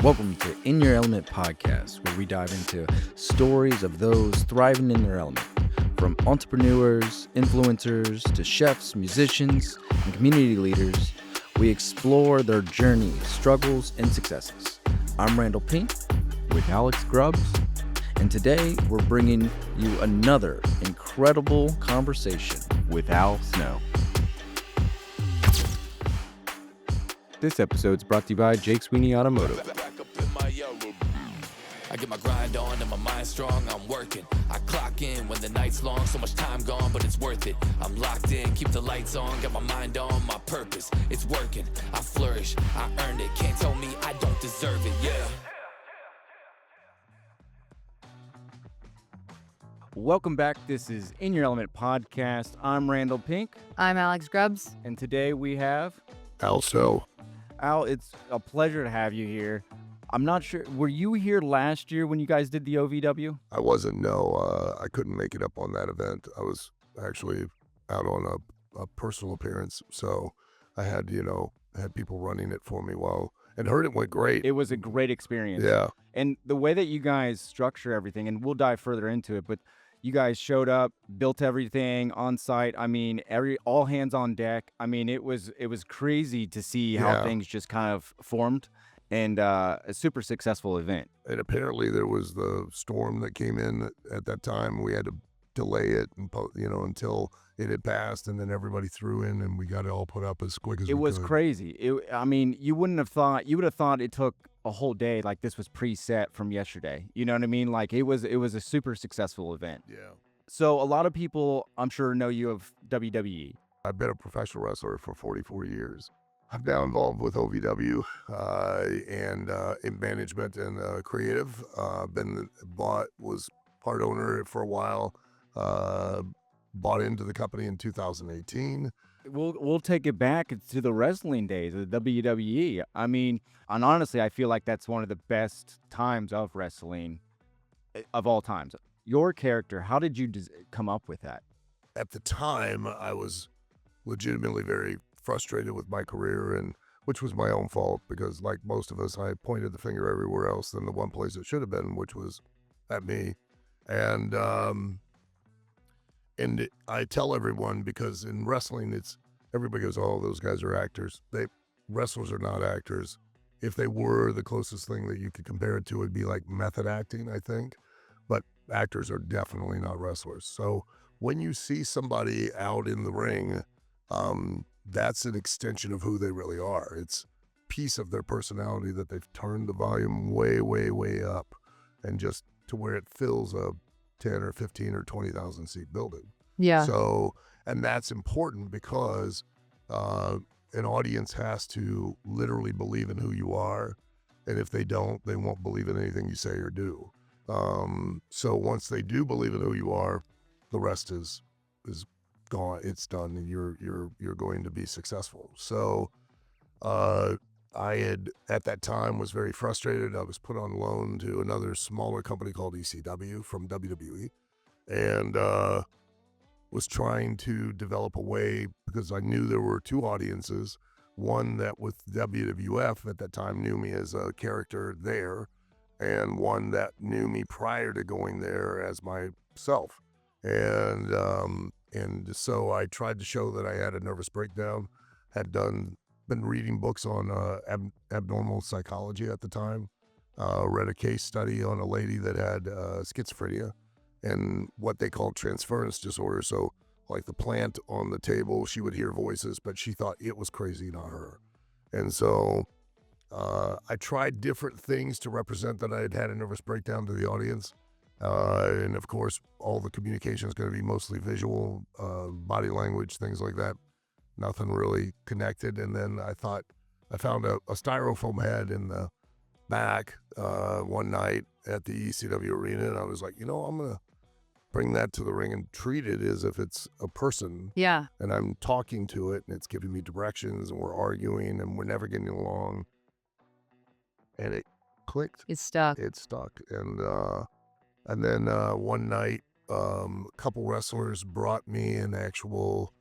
Welcome to In Your Element podcast, where we dive into stories of those thriving in their element. From entrepreneurs, influencers, to chefs, musicians, and community leaders, we explore their journeys, struggles, and successes. I'm Randall Pink with Alex Grubbs, and today we're bringing you another incredible conversation with Al Snow. This episode's brought to you by Jake Sweeney Automotive. I get my grind on and my mind strong, I'm working. I clock in when the night's long, so much time gone, but it's worth it. I'm locked in, keep the lights on, got my mind on my purpose. It's working, I flourish, I earned it. Can't tell me I don't deserve it, yeah. Welcome back. This is In Your Element podcast. I'm Randall Pink. I'm Alex Grubbs. And today we have Al Snow. Al, it's a pleasure to have you here. I'm not sure, were you here last year when you guys did the OVW? I wasn't, no. I couldn't make it up on that event. I was actually out on a personal appearance, so I had, had people running it for me and heard it went great. It was a great experience. Yeah. And the way that you guys structure everything, and we'll dive further into it, but you guys showed up, built everything on site. I mean, all hands on deck. I mean, it was crazy to see how things just kind of formed. And a super successful event. And apparently there was the storm that came in at that time. We had to delay it, until it had passed, and then everybody threw in, and we got it all put up as quick as we could. It was crazy. You would have thought it took a whole day, like this was preset from yesterday. You know what I mean? Like it was a super successful event. Yeah. So a lot of people, I'm sure, know you of WWE. I've been a professional wrestler for 44 years. I'm now involved with OVW and in management and creative. Was part owner for a while. Bought into the company in 2018. We'll take it back to the wrestling days of the WWE. I mean, and honestly, I feel like that's one of the best times of wrestling of all times. Your character, how did you come up with that? At the time, I was legitimately very frustrated with my career, and which was my own fault because, like most of us, I pointed the finger everywhere else than the one place it should have been, which was at me. And I tell everyone, because in wrestling, everybody goes, "Oh, those guys are actors." Wrestlers are not actors. If they were, the closest thing that you could compare it to would be like method acting, I think. But actors are definitely not wrestlers. So when you see somebody out in the ring, that's an extension of who they really are. It's a piece of their personality that they've turned the volume way, way, way up, and just to where it fills a 10 or 15 or 20,000 seat building. Yeah. So, and that's important because an audience has to literally believe in who you are. And if they don't, they won't believe in anything you say or do. So once they do believe in who you are, the rest is gone. It's done, and you're going to be successful. So I had at that time was very frustrated. I was put on loan to another smaller company called ECW from WWE, and was trying to develop a way, because I knew there were two audiences, one that with WWF at that time knew me as a character there, and one that knew me prior to going there as myself. And so I tried to show that I had a nervous breakdown, been reading books on abnormal psychology at the time, read a case study on a lady that had schizophrenia and what they call transference disorder. So like the plant on the table, she would hear voices, but she thought it was crazy, not her. And so I tried different things to represent that I had had a nervous breakdown to the audience. And of course, all the communication is going to be mostly visual, body language, things like that. Nothing really connected. And then I found a styrofoam head in the back one night at the ECW arena. And I was like, I'm going to bring that to the ring and treat it as if it's a person. Yeah. And I'm talking to it, and it's giving me directions, and we're arguing, and we're never getting along. And it clicked. It's stuck. It stuck. And then one night, a couple wrestlers brought me an actual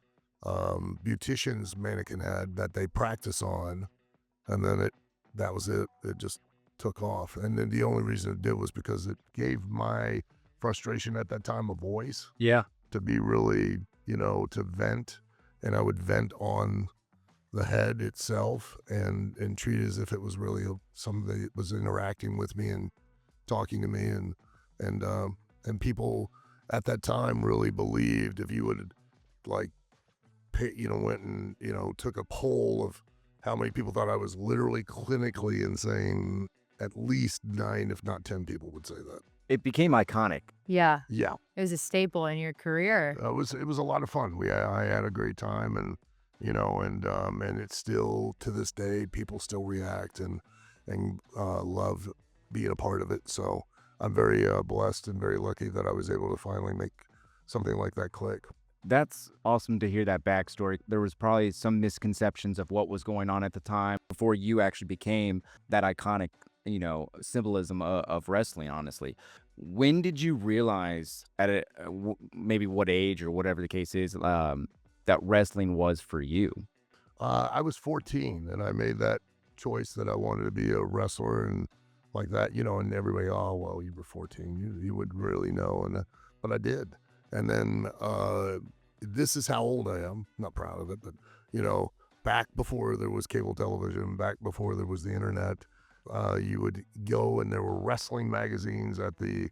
beautician's mannequin head that they practice on, and then that was it. It just took off. And then the only reason it did was because it gave my frustration at that time a voice Yeah. to be really, to vent. And I would vent on the head itself and treat it as if it was really somebody that was interacting with me and talking to me. And people at that time really believed if you would like, went and, took a poll of how many people thought I was literally clinically insane, at least 9, if not 10 people would say that. It became iconic. Yeah. Yeah. It was a staple in your career. It was a lot of fun. I had a great time, and and it's still to this day people still react and love being a part of it. So I'm very blessed and very lucky that I was able to finally make something like that click. That's awesome to hear that backstory. There was probably some misconceptions of what was going on at the time before you actually became that iconic, symbolism of wrestling, honestly. When did you realize maybe what age or whatever the case is, that wrestling was for you? I was 14 and I made that choice that I wanted to be a wrestler and like that, and everybody, oh, well, you were 14, you would really know. But I did. And then this is how old I am. Not proud of it, but, back before there was cable television, back before there was the internet, you would go and there were wrestling magazines at the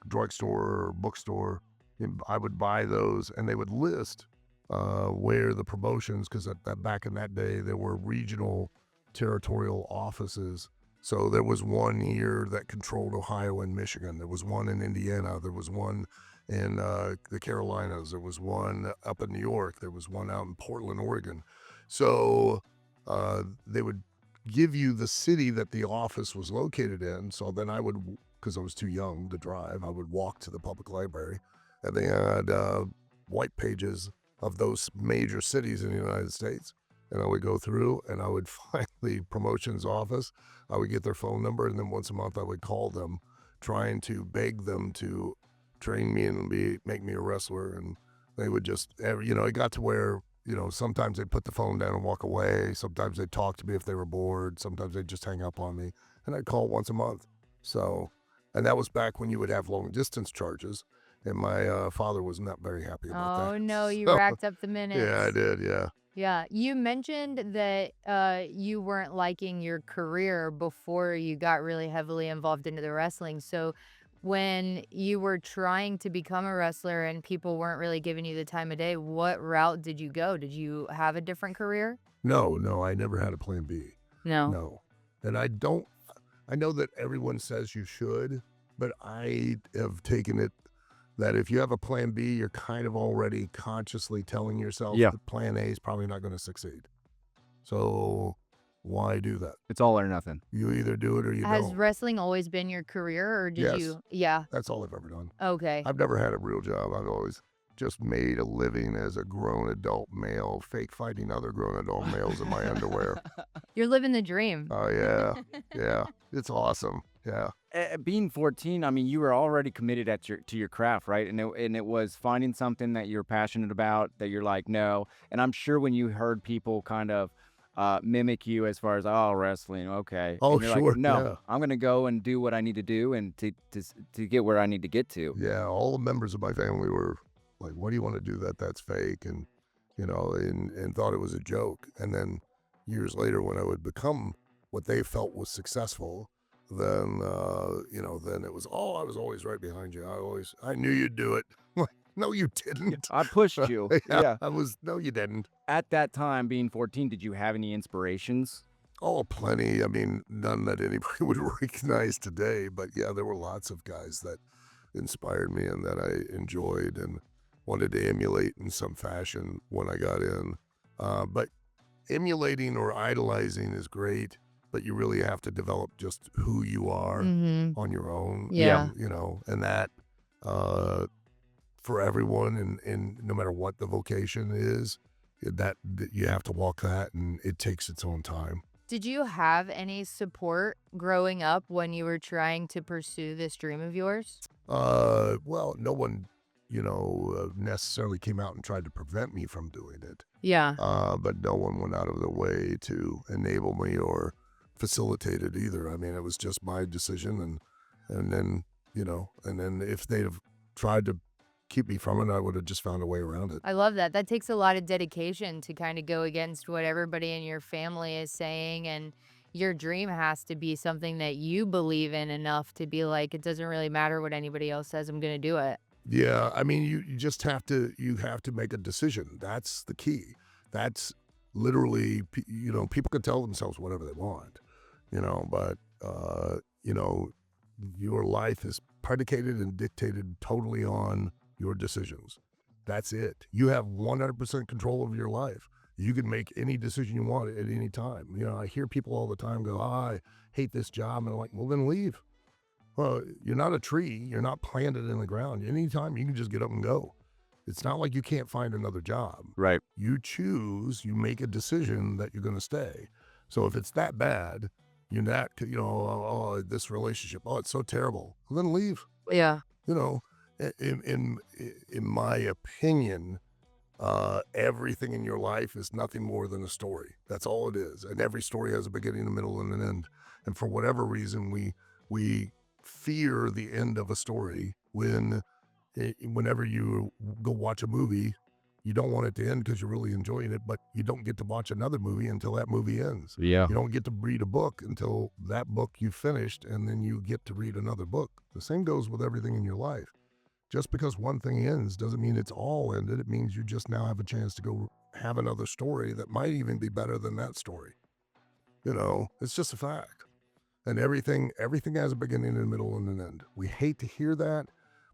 drugstore or bookstore. And I would buy those and they would list where the promotions, because back in that day, there were regional territorial offices. So there was one here that controlled Ohio and Michigan. There was one in Indiana. There was one in the Carolinas. There was one up in New York. There was one out in Portland, Oregon. So they would give you the city that the office was located in. So then I would, because I was too young to drive, I would walk to the public library, and they had white pages of those major cities in the United States. And I would go through and I would find the promotions office. I would get their phone number, and then once a month I would call them, trying to beg them to train me and make me a wrestler. And they would just, it got to where, sometimes they'd put the phone down and walk away. Sometimes they'd talk to me if they were bored. Sometimes they'd just hang up on me, and I'd call once a month. So, and that was back when you would have long distance charges. And my father was not very happy about that. Oh, no, you So, racked up the minutes. yeah, I did. Yeah. Yeah. You mentioned that you weren't liking your career before you got really heavily involved into the wrestling. So when you were trying to become a wrestler and people weren't really giving you the time of day, what route did you go? Did you have a different career? No, I never had a plan B. No. No. And I know that everyone says you should, but I have taken it that if you have a plan B, you're kind of already consciously telling yourself that plan A is probably not going to succeed. So why do that? It's all or nothing. You either do it or you Has don't. wrestling always been your career, or did Yes. you? Yeah. That's all I've ever done. Okay. I've never had a real job. I've always just made a living as a grown adult male, fake fighting other grown adult males in my underwear. You're living the dream. Oh, yeah. Yeah. It's awesome. Yeah. Being 14, I mean, you were already committed to your craft, right? And it was finding something that you're passionate about, that you're like, no. And I'm sure when you heard people kind of mimic you as far as, oh, wrestling, okay. Oh, and you're sure. Like, no, yeah. I'm going to go and do what I need to do and to get where I need to get to. Yeah. All the members of my family were like, what do you want to do that's fake? And, and thought it was a joke. And then years later, when I would become what they felt was successful, then then it was, I was always right behind you. I knew you'd do it. Like, no, you didn't. I pushed you. Yeah. No, you didn't. At that time, being 14, did you have any inspirations? Oh, plenty. I mean, none that anybody would recognize today, but yeah, there were lots of guys that inspired me and that I enjoyed and wanted to emulate in some fashion when I got in. But emulating or idolizing is great, but you really have to develop just who you are on your own. Yeah. And that for everyone, and no matter what the vocation is, that you have to walk that, and it takes its own time. Did you have any support growing up when you were trying to pursue this dream of yours? Well, no one, necessarily came out and tried to prevent me from doing it. Yeah. But no one went out of their way to enable me or facilitated either. I mean, it was just my decision, and then and then if they'd have tried to keep me from it, I would have just found a way around it. I love that. That takes a lot of dedication to kind of go against what everybody in your family is saying. And your dream has to be something that you believe in enough to be like, it doesn't really matter what anybody else says, I'm going to do it. Yeah, I mean, you just have to make a decision. That's the key. That's literally, people can tell themselves whatever they want, but your life is predicated and dictated totally on your decisions. That's it. You have 100% control of your life. You can make any decision you want at any time. I hear people all the time go, I hate this job. And I'm like, well, then leave. Well, you're not a tree. You're not planted in the ground. Anytime you can just get up and go. It's not like you can't find another job. Right. You choose, you make a decision that you're going to stay. So if it's that bad, you're not, this relationship, it's so terrible. Well, then leave. Yeah. In my opinion, everything in your life is nothing more than a story. That's all it is. And every story has a beginning, a middle, and an end. And for whatever reason, we fear the end of a story whenever you go watch a movie. You don't want it to end because you're really enjoying it, but you don't get to watch another movie until that movie ends. Yeah. You don't get to read a book until that book you finished, and then you get to read another book. The same goes with everything in your life. Just because one thing ends doesn't mean it's all ended. It means you just now have a chance to go have another story that might even be better than that story. It's just a fact. And everything has a beginning, a middle, and an end. We hate to hear that,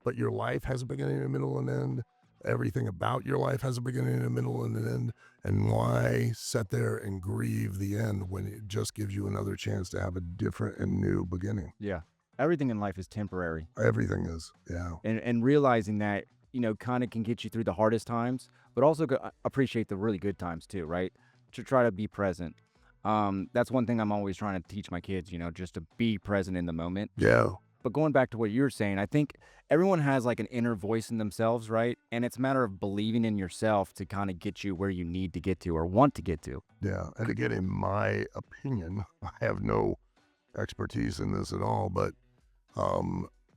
but your life has a beginning, a middle, and an end. Everything about your life has a beginning, a middle, and an end. And why sit there and grieve the end when it just gives you another chance to have a different and new beginning? Yeah. Everything in life is temporary. Everything is, yeah. And realizing that, kind of can get you through the hardest times, but also appreciate the really good times too, right? To try to be present. That's one thing I'm always trying to teach my kids, just to be present in the moment. Yeah. But going back to what you were saying, I think everyone has like an inner voice in themselves, right? And it's a matter of believing in yourself to kind of get you where you need to get to or want to get to. Yeah. And again, in my opinion, I have no expertise in this at all, but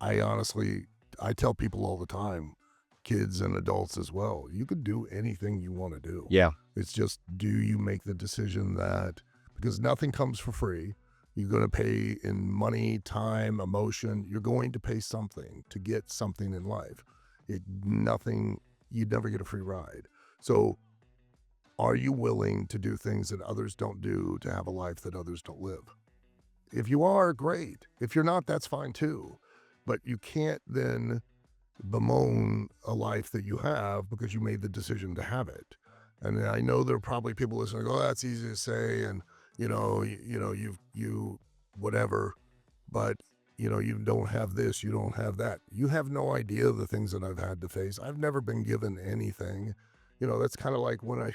I tell people all the time, kids and adults as well, you could do anything you want to do. Yeah. It's just, do you make the decision that, because nothing comes for free, you're going to pay in money, time, emotion, you're going to pay something to get something in life. You'd never get a free ride. So are you willing to do things that others don't do to have a life that others don't live? If you are, great. If you're not, that's fine too. But you can't then bemoan a life that you have because you made the decision to have it. And I know there are probably people listening, oh, that's easy to say, and you whatever, but you don't have this, you don't have that. You have no idea the things that I've had to face. I've never been given anything. That's kind of like when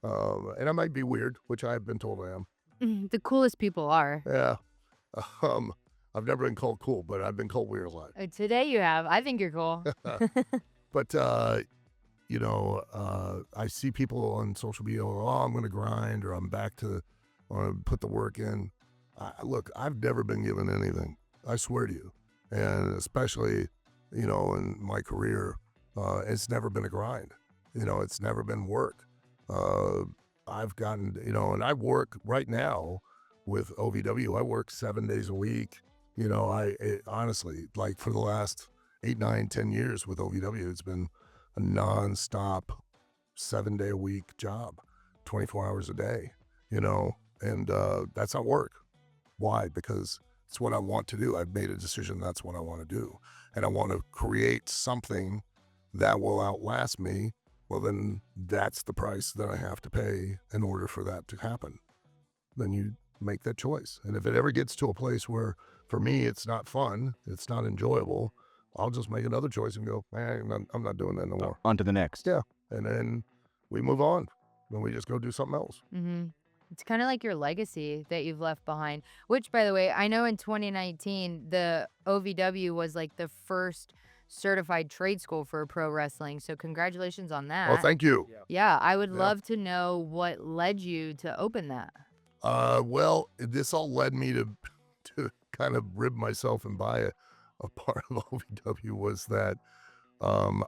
and I might be weird, which I've been told I am. The coolest people are. Yeah. I've never been called cool, but I've been called weird a lot. Today you have. I think you're cool. But, I see people on social media, I'm going to grind, or I'm back to, or put the work in. Look, I've never been given anything. I swear to you. And especially, in my career, it's never been a grind. It's never been work. I've gotten, and I work right now with OVW. I work 7 days a week. Honestly, like for the last 8, 9, 10 years with OVW, it's been a nonstop 7-day-a-week job, 24 hours a day, and that's not work. Why? Because it's what I want to do. I've made a decision that's what I want to do. And I want to create something that will outlast me. Well, then that's the price that I have to pay in order for that to happen. Then you make that choice. And if it ever gets to a place where, for me, it's not fun, it's not enjoyable, I'll just make another choice and go, I'm not doing that no more. On to the next. Yeah. And then we move on. Then we just go do something else. Mm-hmm. It's kind of like your legacy that you've left behind, which, by the way, I know in 2019, the OVW was like the first certified trade school for pro wrestling. So congratulations on that. Oh, thank you. Yeah, I would Yeah. love to know what led you to open that. Well, this all led me to kind of rib myself and buy a part of OVW was that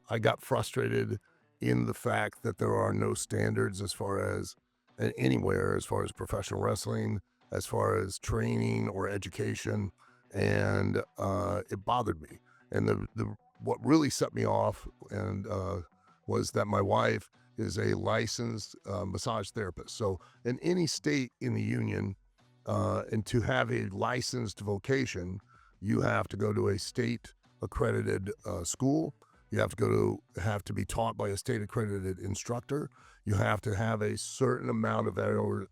I got frustrated in the fact that there are no standards as far as anywhere, as far as professional wrestling, as far as training or education, and it bothered me. And the what really set me off and was that my wife is a licensed massage therapist. So in any state in the union, and to have a licensed vocation, you have to go to a state accredited school. You have to be taught by a state accredited instructor. You have to have a certain amount of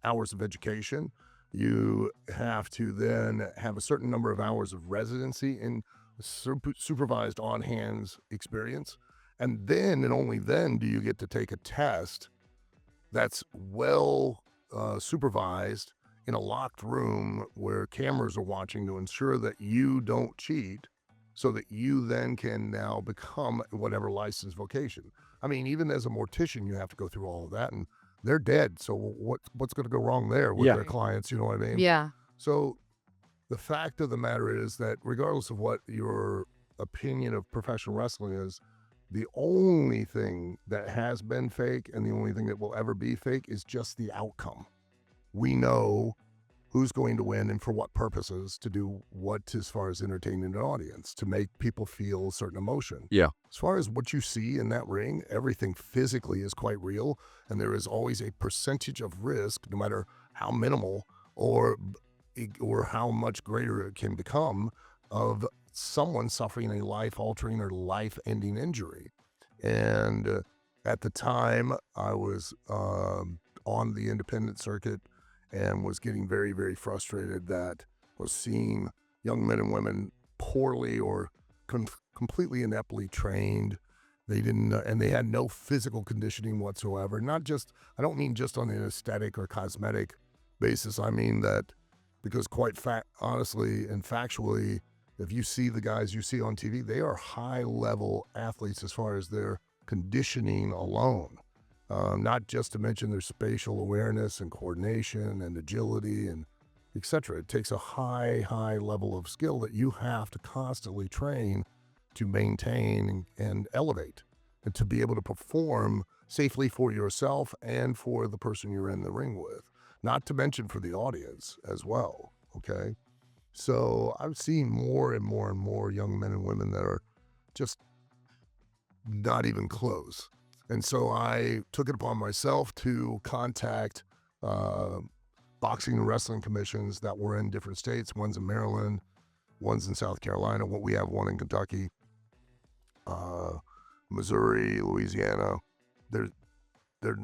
hours of education. You have to then have a certain number of hours of residency in supervised on hands experience. And then and only then do you get to take a test that's well supervised in a locked room where cameras are watching to ensure that you don't cheat, so that you then can now become whatever licensed vocation. I mean, even as a mortician, you have to go through all of that, and they're dead. So what's going to go wrong there with their clients? You know what I mean? Yeah. So the fact of the matter is that regardless of what your opinion of professional wrestling is, the only thing that has been fake and the only thing that will ever be fake is just the outcome. We know who's going to win and for what purposes to do what as far as entertaining an audience, to make people feel certain emotion. Yeah. As far as what you see in that ring, everything physically is quite real, and there is always a percentage of risk, no matter how minimal or how much greater it can become, of someone suffering a life-altering or life-ending injury. And at the time, I was on the independent circuit and was getting very, very frustrated that I was seeing young men and women poorly or completely ineptly trained. They didn't, and they had no physical conditioning whatsoever. Not just, I don't mean just on an aesthetic or cosmetic basis. I mean that because honestly and factually, if you see the guys you see on TV, they are high-level athletes as far as their conditioning alone. Not just to mention their spatial awareness and coordination and agility and etc. It takes a high level of skill that you have to constantly train to maintain and elevate, and to be able to perform safely for yourself and for the person you're in the ring with, not to mention for the audience as well, okay? So I've seen more and more and more young men and women that are just not even close. And so I took it upon myself to contact boxing and wrestling commissions that were in different states. One's in Maryland, one's in South Carolina. We have one in Kentucky, Missouri, Louisiana. They're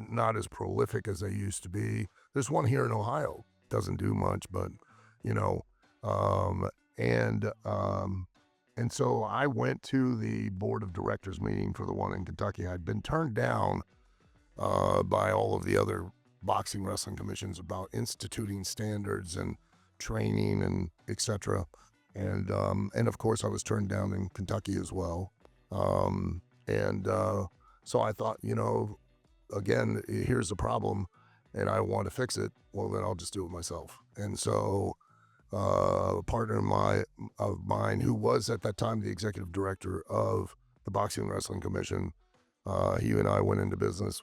not as prolific as they used to be. There's one here in Ohio. Doesn't do much, but you know. And so I went to the board of directors meeting for the one in Kentucky. I'd been turned down by all of the other boxing wrestling commissions about instituting standards and training and etc. And of course I was turned down in Kentucky as well. So I thought, again, here's the problem and I want to fix it. Well, then I'll just do it myself. And so a partner of mine who was at that time the executive director of the Boxing and Wrestling Commission, he and I went into business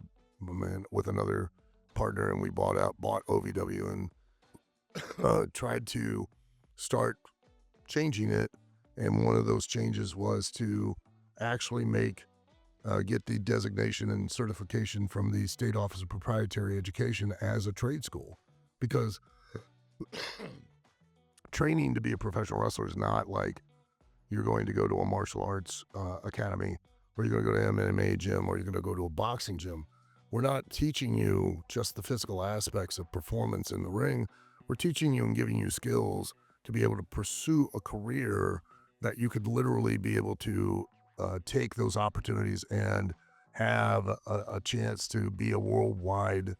with another partner, and we bought OVW and tried to start changing it. And one of those changes was to actually get the designation and certification from the State Office of Proprietary Education as a trade school, because training to be a professional wrestler is not like you're going to go to a martial arts academy, or you're going to go to an MMA gym, or you're going to go to a boxing gym. We're not teaching you just the physical aspects of performance in the ring. We're teaching you and giving you skills to be able to pursue a career that you could literally be able to take those opportunities and have a chance to be a worldwide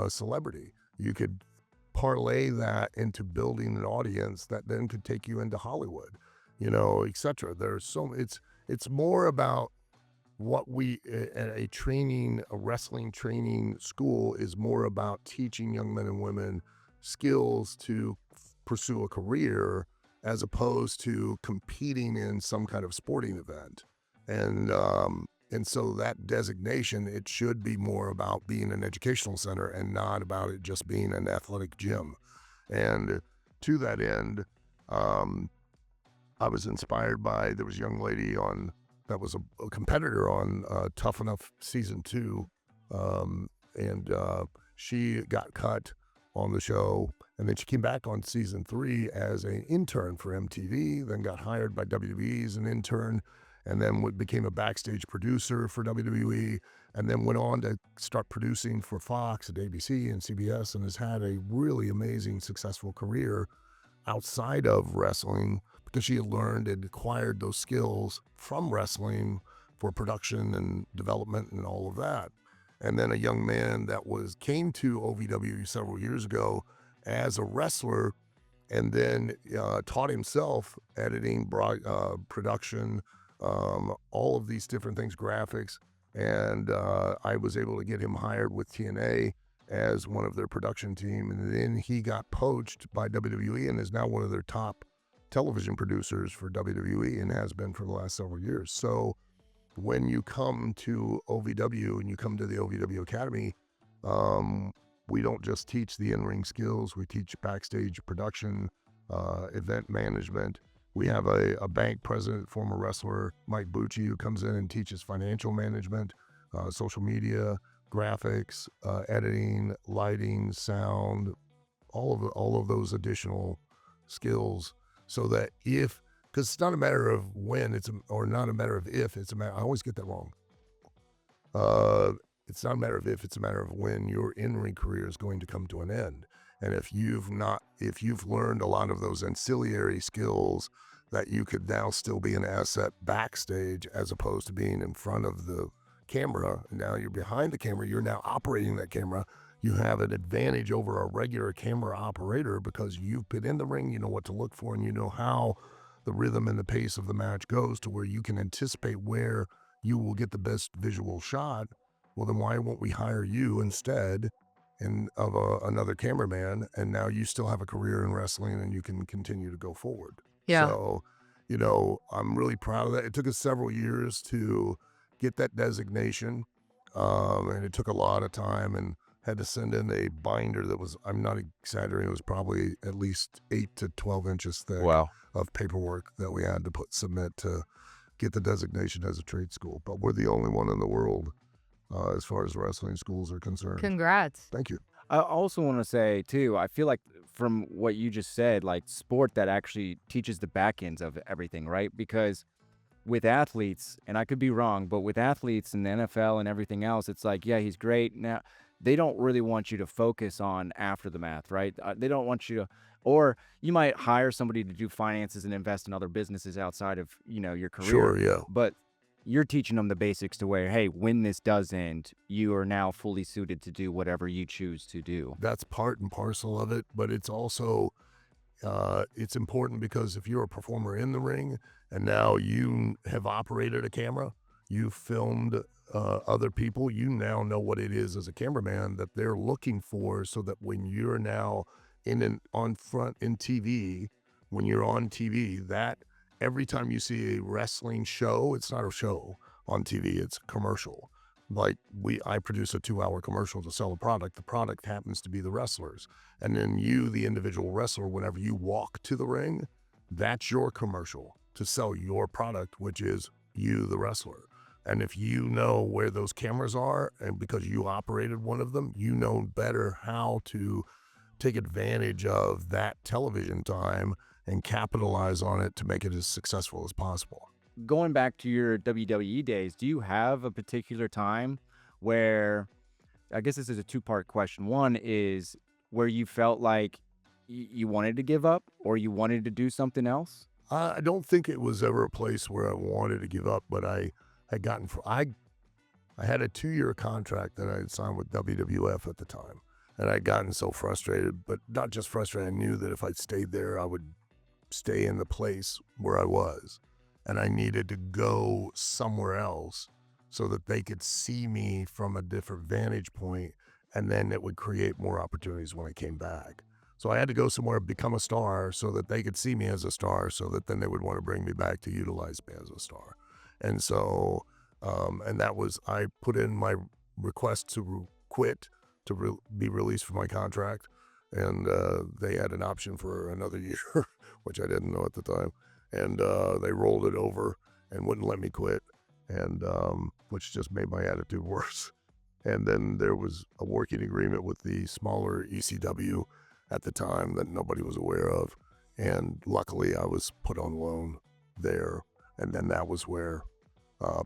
celebrity. You could parlay that into building an audience that then could take you into Hollywood, etc. It's more about what a wrestling training school is more about teaching young men and women skills to pursue a career as opposed to competing in some kind of sporting event. And so that designation, it should be more about being an educational center and not about it just being an athletic gym. And to that end, I was inspired by, there was a young lady that was a competitor on Tough Enough season 2. And she got cut on the show. And then she came back on season 3 as an intern for MTV, then got hired by WWE as an intern, and then became a backstage producer for WWE, and then went on to start producing for Fox and ABC and CBS, and has had a really amazing, successful career outside of wrestling because she had learned and acquired those skills from wrestling for production and development and all of that. And then a young man that came to OVW several years ago as a wrestler, and then taught himself editing, production, all of these different things, graphics. And I was able to get him hired with TNA as one of their production team. And then he got poached by WWE and is now one of their top television producers for WWE and has been for the last several years. So when you come to OVW and you come to the OVW Academy, we don't just teach the in-ring skills, we teach backstage production, event management. We have a bank president, former wrestler, Mike Bucci, who comes in and teaches financial management, social media, graphics, editing, lighting, sound, all of those additional skills, so that because it's not a matter of when, or not a matter of if, it's a matter, I always get that wrong. It's not a matter of if, it's a matter of when your in-ring career is going to come to an end. And if you've learned a lot of those ancillary skills, that you could now still be an asset backstage as opposed to being in front of the camera. And now you're behind the camera, you're now operating that camera. You have an advantage over a regular camera operator because you've been in the ring, you know what to look for, and you know how the rhythm and the pace of the match goes to where you can anticipate where you will get the best visual shot. Well, then why won't we hire you instead of another cameraman? And now you still have a career in wrestling and you can continue to go forward. Yeah. So, I'm really proud of that. It took us several years to get that designation. And it took a lot of time, and had to send in a binder that was, I'm not exaggerating, it was probably at least 8 to 12 inches thick of paperwork that we had to submit to get the designation as a trade school. But we're the only one in the world as far as wrestling schools are concerned. Congrats. Thank you. I also want to say, too, I feel like from what you just said, like sport that actually teaches the back ends of everything, right? Because with athletes, and I could be wrong, but with athletes in the NFL and everything else, it's like, yeah, he's great. Now, they don't really want you to focus on after the math, right? They don't want you to, or you might hire somebody to do finances and invest in other businesses outside of, your career. Sure, yeah. But you're teaching them the basics to where, hey, when this does end, you are now fully suited to do whatever you choose to do. That's part and parcel of it, but it's also, it's important because if you're a performer in the ring and now you have operated a camera, you filmed other people, you now know what it is as a cameraman that they're looking for, so that when you're now on TV, when you're on TV, that every time you see a wrestling show, it's not a show on TV, it's a commercial. Like I produce a 2-hour commercial to sell a product. The product happens to be the wrestlers. And then you, the individual wrestler, whenever you walk to the ring, that's your commercial to sell your product, which is you, the wrestler. And if you know where those cameras are, and because you operated one of them, you know better how to take advantage of that television time and capitalize on it to make it as successful as possible. Going back to your WWE days, do you have a particular time where, I guess this is a 2-part question. One is where you felt like you wanted to give up or you wanted to do something else? I don't think it was ever a place where I wanted to give up, but I had I had a 2-year contract that I had signed with WWF at the time. And I'd gotten so frustrated, but not just frustrated, I knew that if I stayed there, I would stay in the place where I was. And I needed to go somewhere else so that they could see me from a different vantage point, and then it would create more opportunities when I came back. So I had to go somewhere, become a star so that they could see me as a star, so that then they would want to bring me back to utilize me as a star. And so, and that was, I put in my request to quit, to be released from my contract. And they had an option for another year, which I didn't know at the time. And they rolled it over and wouldn't let me quit, and which just made my attitude worse. And then there was a working agreement with the smaller ECW at the time that nobody was aware of. And luckily I was put on loan there. And then that was where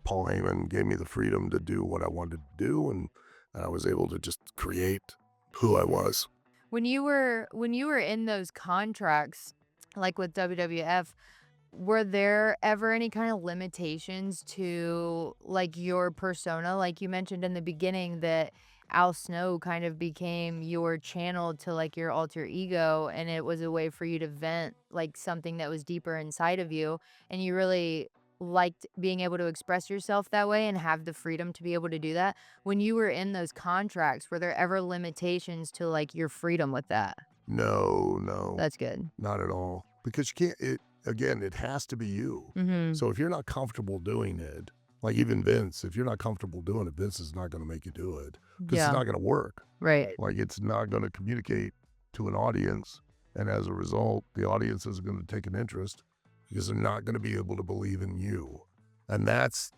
Paul Heyman gave me the freedom to do what I wanted to do. And I was able to just create who I was. When you were in those contracts, like with WWF, were there ever any kind of limitations to like your persona? Like you mentioned in the beginning that Al Snow kind of became your channel to like your alter ego, and it was a way for you to vent like something that was deeper inside of you, and you really liked being able to express yourself that way and have the freedom to be able to do that. When you were in those contracts, were there ever limitations to like your freedom with that? No, That's good. not at all. Because you can't, again, it has to be you. Mm-hmm. So if you're not comfortable doing it, like even Vince, if you're not comfortable doing it, Vince is not going to make you do it, because Yeah. it's not going to work. Right. Like it's not going to communicate to an audience. And as a result, the audience is going to take an interest because they're not going to be able to believe in you. And that's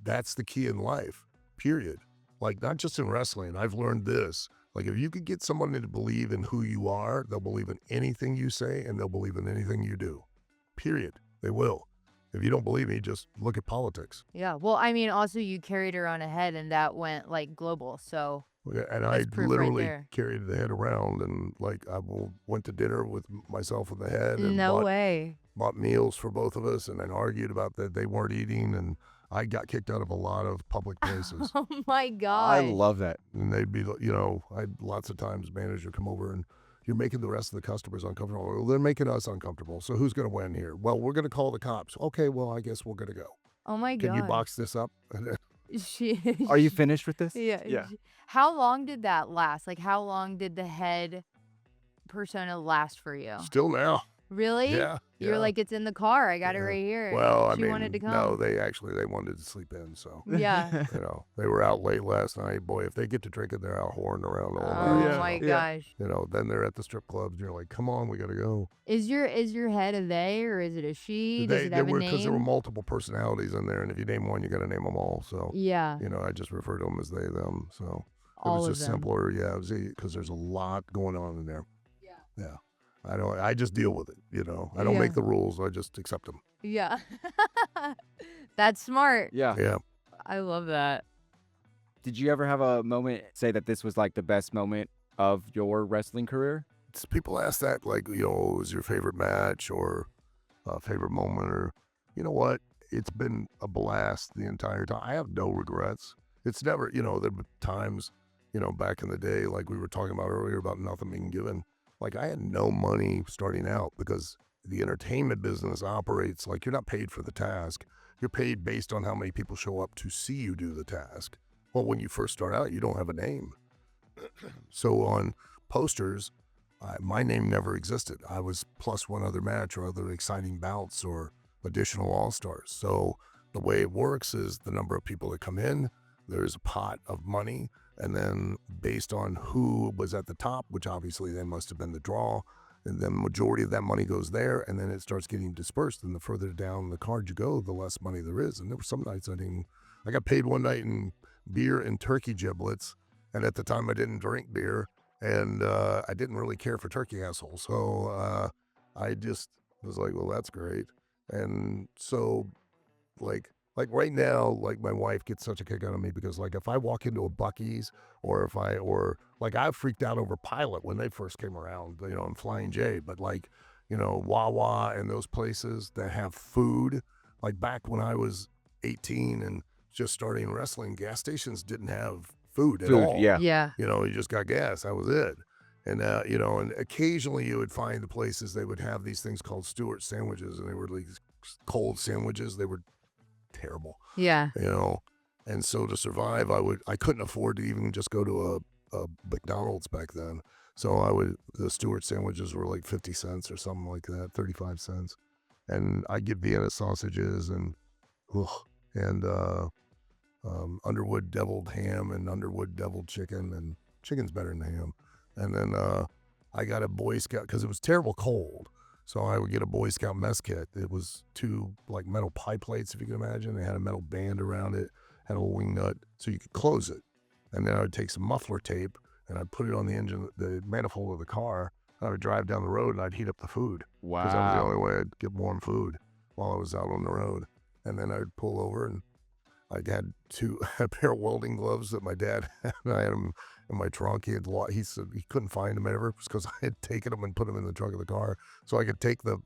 the key in life, period. Like not just in wrestling. I've learned this. Like if you could get someone to believe in who you are, they'll believe in anything you say, and they'll believe in anything you do. Period. They will. If you don't believe me, just look at politics. Yeah. Well, I mean, also you carried her on a head, and that went like global. So And that's I proof right literally there. carried the head around, and like went to dinner with myself and the head, and No way. bought meals for both of us, and then argued about that they weren't eating, and I got kicked out of a lot of public places. Oh my I gosh. love that. And they'd be, I had lots of times manager come over and, you're making the rest of the customers uncomfortable. Well, they're making us uncomfortable. So who's going to win here? Well, we're going to call the cops. Okay, well, I guess we're going to go. Oh my Can you gosh. box this up? She, Are you finished with this? yeah. Yeah. How long did that last? Like, how long did the head persona last for you? Still now. Really? Yeah. You're like, it's in the car. I got it Yeah. right here. Well, She wanted to come. no, they wanted to sleep in. So, Yeah. they were out late last night. Boy, if they get to drinking, they're out whoring around all Oh night. Yeah. my Yeah. gosh. Then they're at the strip clubs. And you're like, come on, we got to go. Is your head a they or is it a she? Does it have a Because there were name? multiple personalities in there. And if you name one, you got to name them all. So, Yeah. I just refer to them as they, them. So it All was of just them. simpler. Yeah, it was because there's a lot going on in there. Yeah. I just deal with it. I don't Yeah. make the rules. I just accept them. Yeah. That's smart. Yeah. Yeah. I love that. Did you ever have a moment, say that this was like the best moment of your wrestling career? People ask that, like, what was your favorite match or favorite moment, or, you know what? It's been a blast the entire time. I have no regrets. It's never, there have been times, back in the day, like we were talking about earlier about nothing being given. Like I had no money starting out because the entertainment business operates like you're not paid for the task. You're paid based on how many people show up to see you do the task. Well, when you first start out, you don't have a name. So on posters, my name never existed. I was plus one other match or other exciting bouts or additional all-stars. So the way it works is the number of people that come in, there's a pot of money, and then based on who was at the top, which obviously they must have been the draw, and the majority of that money goes there, and then it starts getting dispersed. And the further down the card you go, the less money there is. And there were some nights I got paid one night in beer and turkey giblets, and at the time I didn't drink beer, and I didn't really care for turkey assholes. So I just was like, well, that's great. And so like right now, like my wife gets such a kick out of me because like if I walk into a Buc-ee's or I freaked out over Pilot when they first came around, and Flying J, but like, Wawa and those places that have food, like back when I was 18 and just starting wrestling, gas stations didn't have food at all. Yeah. Yeah. You just got gas. That was it. And, and occasionally you would find the places they would have these things called Stewart sandwiches, and they were like cold sandwiches. They were terrible, Yeah. And so to survive, I couldn't afford to even just go to a McDonald's back then. So the Stewart sandwiches were like 50 cents or something like that, 35 cents. And I get Vienna sausages and Underwood deviled ham and Underwood deviled chicken, and chicken's better than ham. And then I got a Boy Scout, because it was terrible cold. So I would get a Boy Scout mess kit. It was 2 like metal pie plates, if you can imagine. They had a metal band around it, had a wing nut, so you could close it. And then I would take some muffler tape and I'd put it on the engine, the manifold of the car. And I would drive down the road and I'd heat up the food. Because that was the Wow. only way I'd get warm food while I was out on the road. And then I'd pull over and I had a pair of welding gloves that my dad had. I had them in my trunk. He said he couldn't find them ever because I had taken them and put them in the trunk of the car, so I could take the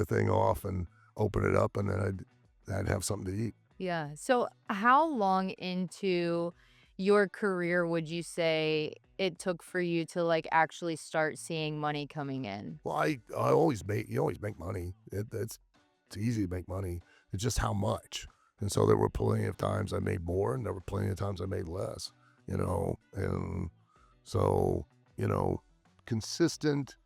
thing off and open it up, and then I'd have something to eat. Yeah. So how long into your career would you say it took for you to like actually start seeing money coming in? Well, I always you always make money. It's easy to make money. It's just how much. And so there were plenty of times I made more, and there were plenty of times I made less, and so, consistent,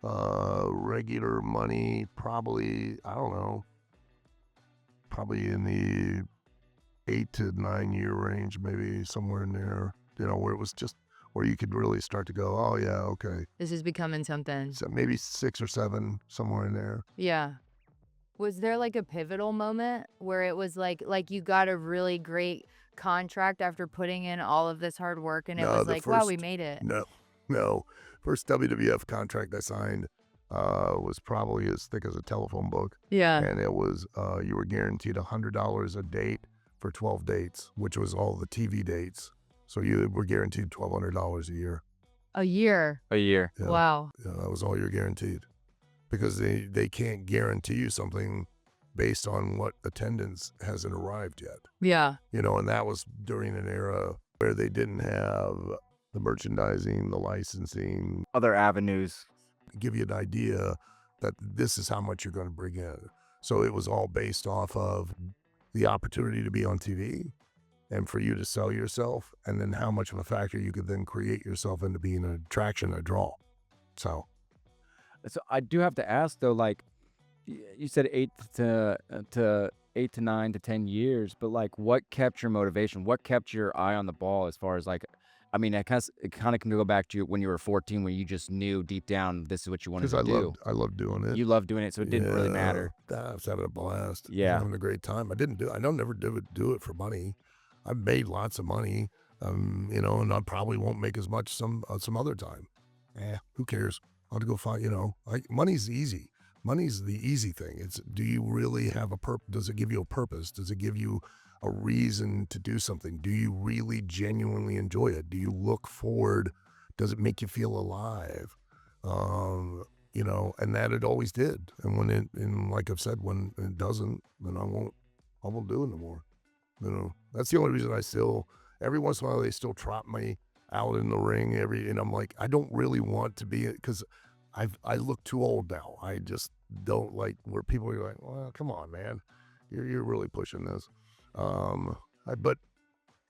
regular money, probably, I don't know, probably in the 8 to 9 year range, maybe somewhere in there, where it was just, where you could really start to go, oh yeah, okay. This is becoming something. So maybe 6 or 7, somewhere in there. Yeah. Was there like a pivotal moment where it was like you got a really great contract after putting in all of this hard work and it No, was the like, wow, we first- made it? No. First WWF contract I signed was probably as thick as a telephone book. Yeah. And it was, you were guaranteed $100 a date for 12 dates, which was all the TV dates. So you were guaranteed $1,200 a year. A year. A year. Yeah. Wow. Yeah, that was all you're guaranteed. Because they can't guarantee you something based on what attendance hasn't arrived yet. Yeah. And that was during an era where they didn't have the merchandising, the licensing, Other avenues. give you an idea that this is how much you're going to bring in. So it was all based off of the opportunity to be on TV and for you to sell yourself, and then how much of a factor you could then create yourself into being an attraction, a draw. So I do have to ask though, like you said 8 to 9 to 10 years, but like what kept your motivation? What kept your eye on the ball as far as like, I mean, it kind of can go back to when you were 14, when you just knew deep down this is what you wanted because to do. I loved doing it. You loved doing it, so it didn't really matter. I was having a blast. Yeah. I was having a great time. I don't never do it for money. I've made lots of money, and I probably won't make as much some other time. Who cares? I'll have to go find, money's easy. Money's the easy thing. It's, do you really have a purpose? Does it give you a purpose? Does it give you a reason to do something? Do you really genuinely enjoy it? Do you look forward? Does it make you feel alive? And that it always did. And like I've said, when it doesn't, then I won't do it no more. That's the only reason I still, every once in a while, they still trot me out in the ring and I'm like, I don't really want to be, because I look too old now. I just don't like where people are like, well, come on, man, you're really pushing this. But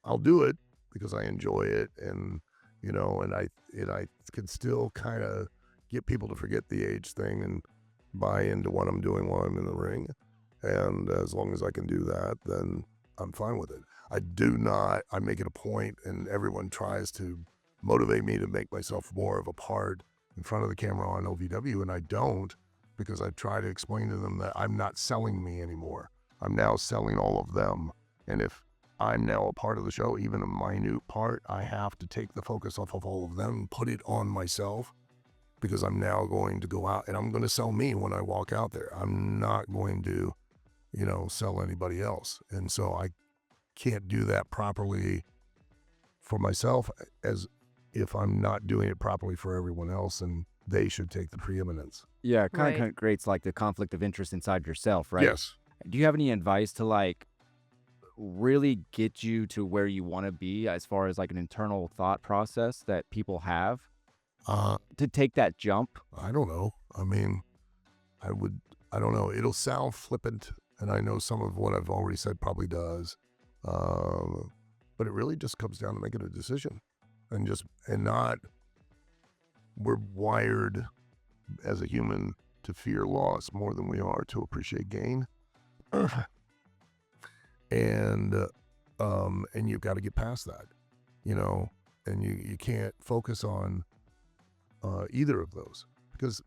I'll do it because I enjoy it, and I can still kind of get people to forget the age thing and buy into what I'm doing while I'm in the ring. And as long as I can do that, then I'm fine with it. I make it a point, and everyone tries to motivate me to make myself more of a part in front of the camera on OVW, and I don't, because I try to explain to them that I'm not selling me anymore. I'm now selling all of them. And if I'm now a part of the show, even a minute part, I have to take the focus off of all of them, put it on myself, because I'm now going to go out and I'm going to sell me when I walk out there. I'm not going to, sell anybody else. And so I can't do that properly for myself, as if I'm not doing it properly for everyone else, and they should take the preeminence. Yeah, it kind Right. of creates like the conflict of interest inside yourself, right? Yes. Do you have any advice to like really get you to where you want to be as far as like an internal thought process that people have to take that jump? I don't know. I mean, I don't know. It'll sound flippant, and I know some of what I've already said probably does. But it really just comes down to making a decision, and not we're wired as a human to fear loss more than we are to appreciate gain. And you've got to get past that, you know, and you can't focus on either of those, because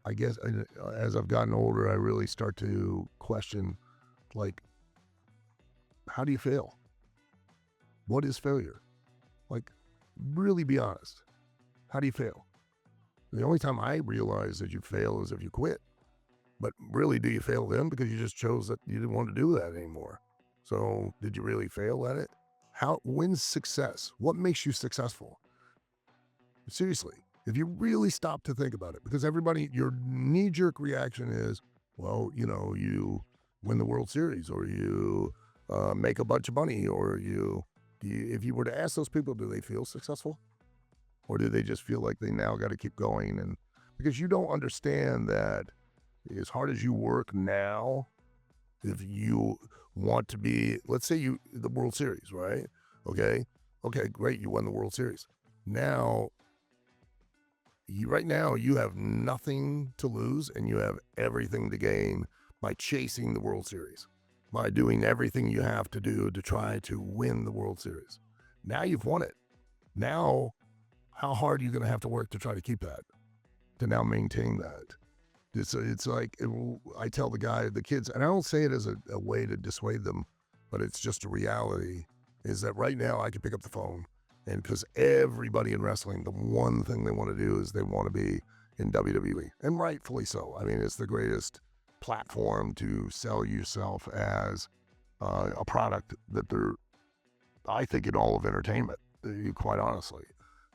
I guess as I've gotten older, I really start to question, like, how do you fail? What is failure? Like, really be honest. How do you fail? The only time I realize that you fail is if you quit. But really, do you fail then? Because you just chose that you didn't want to do that anymore. So did you really fail at it? When's success? What makes you successful? Seriously, if you really stop to think about it, because everybody, your knee-jerk reaction is, well, you know, you win the World Series, or you make a bunch of money, or if you were to ask those people, do they feel successful? Or do they just feel like they now got to keep going? And because you don't understand that as hard as you work now, if you want to be, let's say the World Series, right? Okay, great, you won the World Series. Now, right now, you have nothing to lose and you have everything to gain by chasing the World Series, by doing everything you have to do to try to win the World Series. Now you've won it. Now, how hard are you going to have to work to try to keep that, to now maintain that? It's like, I tell the kids, and I don't say it as a way to dissuade them, but it's just a reality, is that right now I can pick up the phone, and because everybody in wrestling, the one thing they want to do is they want to be in WWE, and rightfully so. I mean, it's the greatest platform to sell yourself as a product that I think in all of entertainment, quite honestly.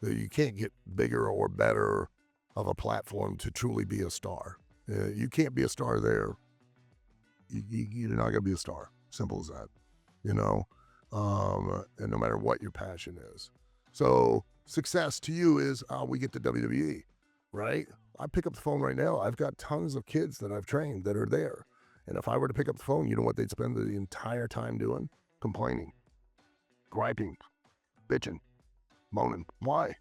You can't get bigger or better of a platform to truly be a star. You can't be a star there. You're not going to be a star. Simple as that, you know, and no matter what your passion is. So success to you is, we get to WWE, right? I pick up the phone right now. I've got tons of kids that I've trained that are there. And if I were to pick up the phone, you know what they'd spend the entire time doing? Complaining, griping, bitching, moaning. Why?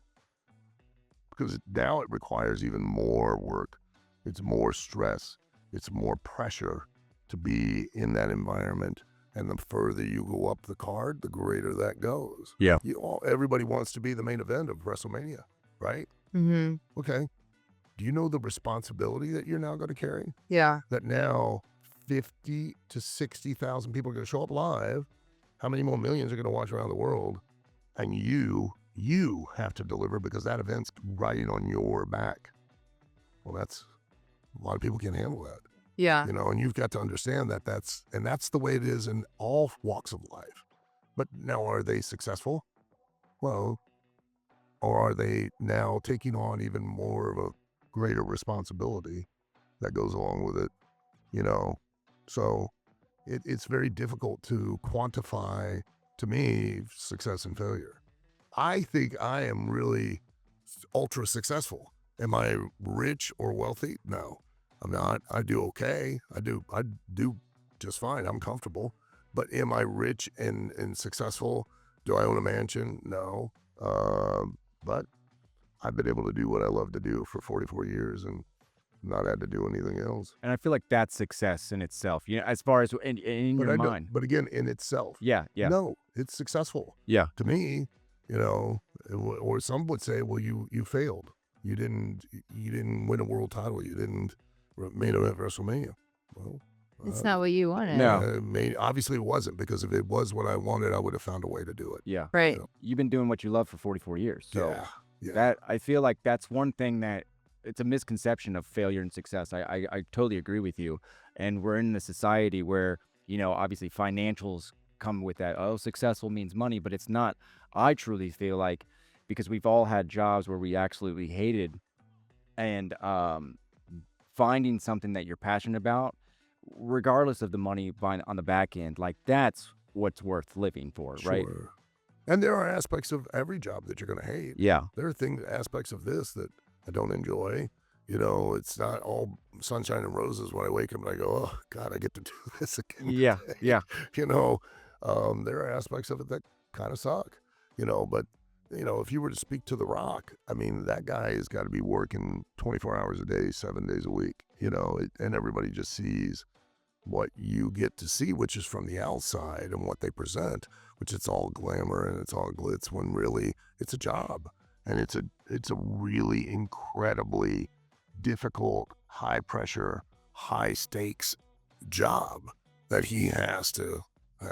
Because now it requires even more work. It's more stress. It's more pressure to be in that environment. And the further you go up the card, the greater that goes. Yeah. Everybody wants to be the main event of WrestleMania, right? Mm-hmm. Okay. Do you know the responsibility that you're now going to carry? Yeah. That now 50 to 60,000 people are going to show up live. How many more millions are going to watch around the world? And you have to deliver, because that event's riding on your back. Well, a lot of people can't handle that. Yeah. You know, and you've got to understand that that's the way it is in all walks of life. But now, are they successful? Well, or are they now taking on even more of a greater responsibility that goes along with it? You know, so it's very difficult to quantify, to me, success and failure. I think I am really ultra successful. Am I rich or wealthy? No, I'm not. I do okay. I do just fine. I'm comfortable. But am I rich and successful? Do I own a mansion? No. But I've been able to do what I love to do for 44 years and not had to do anything else. And I feel like that's success in itself, you know, as far as in your mind. But again, in itself. Yeah. No, it's successful. Yeah. To me, you know, or some would say, well, you failed. You didn't win a world title. You didn't main event WrestleMania. Well, It's not what you wanted. No. Obviously it wasn't, because if it was what I wanted, I would have found a way to do it. Yeah. Right. You know? You've been doing what you love for 44 years. So Yeah. that, I feel like that's one thing that it's a misconception of failure and success. I totally agree with you. And we're in a society where, you know, obviously financials come with that. Oh, successful means money, but it's not. I truly feel like, because we've all had jobs where we absolutely hated, and finding something that you're passionate about, regardless of the money on the back end, like that's what's worth living for, right? Sure. And there are aspects of every job that you're going to hate. Yeah. There are aspects of this that I don't enjoy. You know, it's not all sunshine and roses when I wake up and I go, oh, God, I get to do this again. Yeah. today." Yeah. You know, there are aspects of it that kind of suck, you know, but if you were to speak to The Rock, I mean, that guy has got to be working 24 hours a day, 7 days a week, and everybody just sees what you get to see, which is from the outside and what they present, which it's all glamour and it's all glitz, when really it's a job. And it's a really incredibly difficult, high pressure, high stakes job that he has to